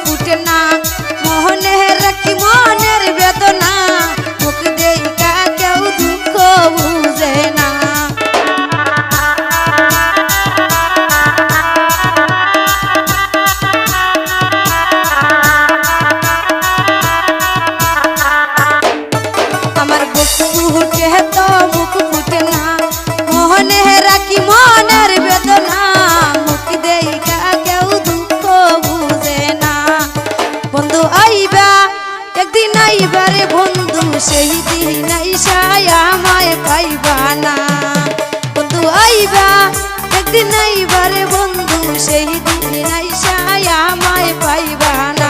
ফুটে না মোহনে রাখি মনের বেদনা মুখ দেইকা কেউ দুঃখ বুঝে না আমার বুক ফুটে তো মুখ ফুটে না মোহনে রাখি মনের বেদনা মুখ দেইকা কেউ দুঃখ বুঝে না বন্ধু আইবা একদিন আইবা রে বন্ধু সেই দিন আইসায় আমায় পাইবা না বন্ধু আইবা একদিন আইবা রে বন্ধু সেই দিন আইসায় আমায় পাইবা না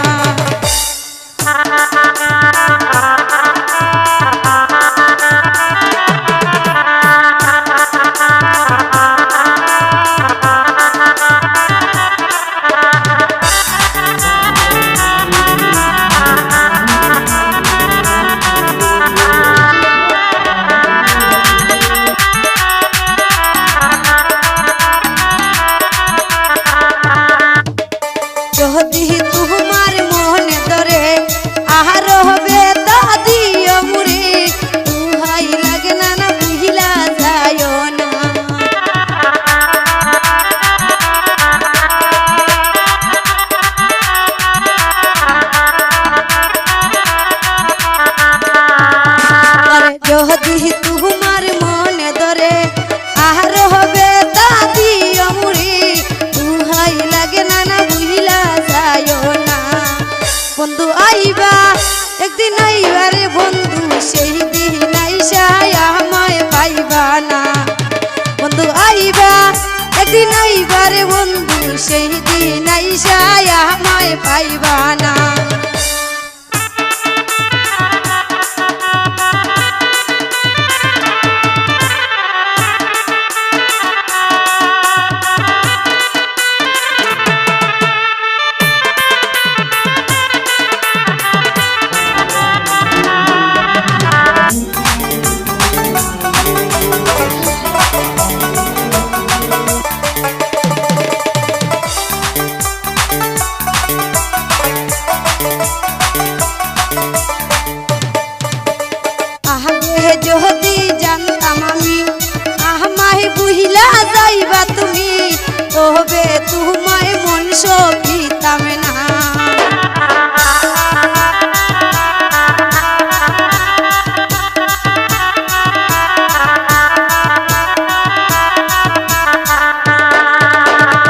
যদি তোমার মনে ধরে আহার হবে দাদিও মুড়ি তুহাই লাগে না না বুঝিলা যায় না যদি তোমার মনে ধরে আহার হবে দাদিও মুড়ি তুহাই লাগে না না বন্ধু আইবা একদিন আইবা রে বন্ধু সেই দিন আইসায় আমায় পাইবা না বন্ধু আইবা একদিন আইবা রে বন্ধু সেই দিন আইসায় আমায় পাইবা না যদি জানতাম আমি আমায় বুঝিলা যাইবা তুমি তবে তোমায় মন সবিতাম না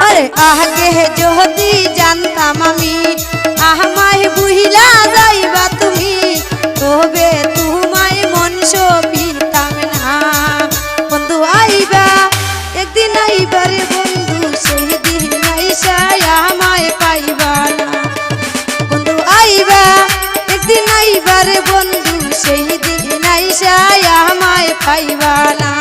আরে আগে যদি জানতাম আমি আমায় বুঝিলা যাইবা তুমি তবে তোমায় মন সবিতাম না বন্ধু আইবা একদিন আইবা রে বন্ধু সেই দিন আইসায় আমায় পাইবা না বন্ধু আইবা একদিন আইবা রে বন্ধু সেই দিন আইসায় আমায় পাইবা না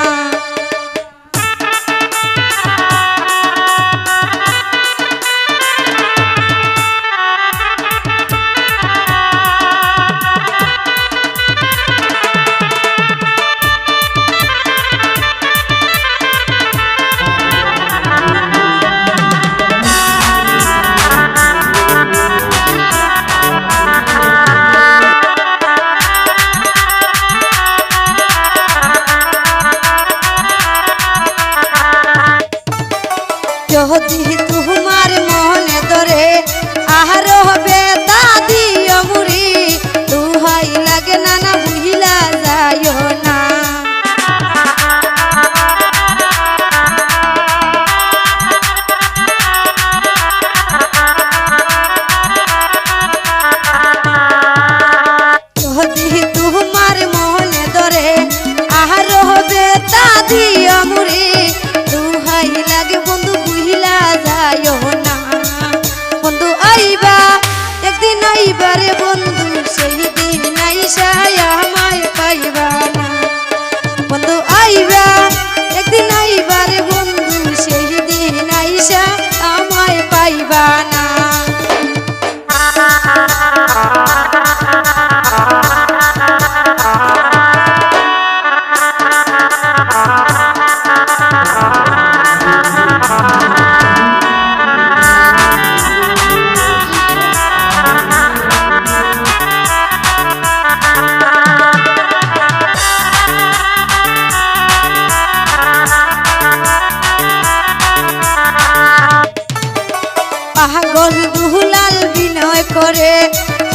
পাগল দুলাল বিনয় করে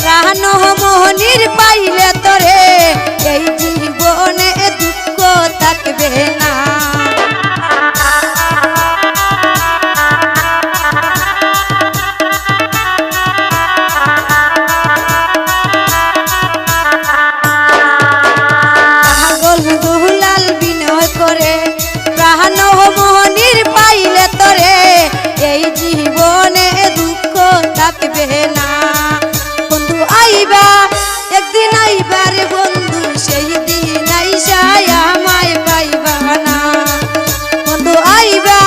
প্রাণ মোহনীর পাইলে তোরে এই জীবনে দুঃখ থাকবে না। পাগল দুলাল বিনয় করে প্রাণ মোহনীর পাইলে তোরে এই জীবনে দুঃখ থাকবে না। বন্ধু আইবা একদিন আইবা রে বন্ধু সেই দিন আইসায় আমায় পাইবা না। বন্ধু আইবা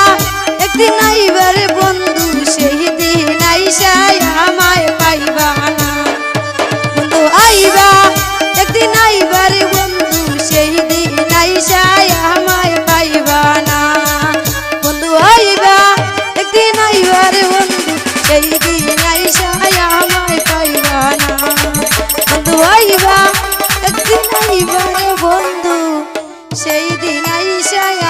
একদিন আইবা রে বন্ধু সেই দিন আইসায় আমায় পাইবা না। বন্ধু আইবা একদিন আইবা রে বন্ধু সেই দিন আইসায় আমায় পাইবা না। বন্ধু আইবা একদিন আইবা রে বন্ধু সেই দিন আইসায় আমায় পাইবা না। বন্ধু আইবা একদিন আইবা রে বন্ধু সেই দিন আইসায়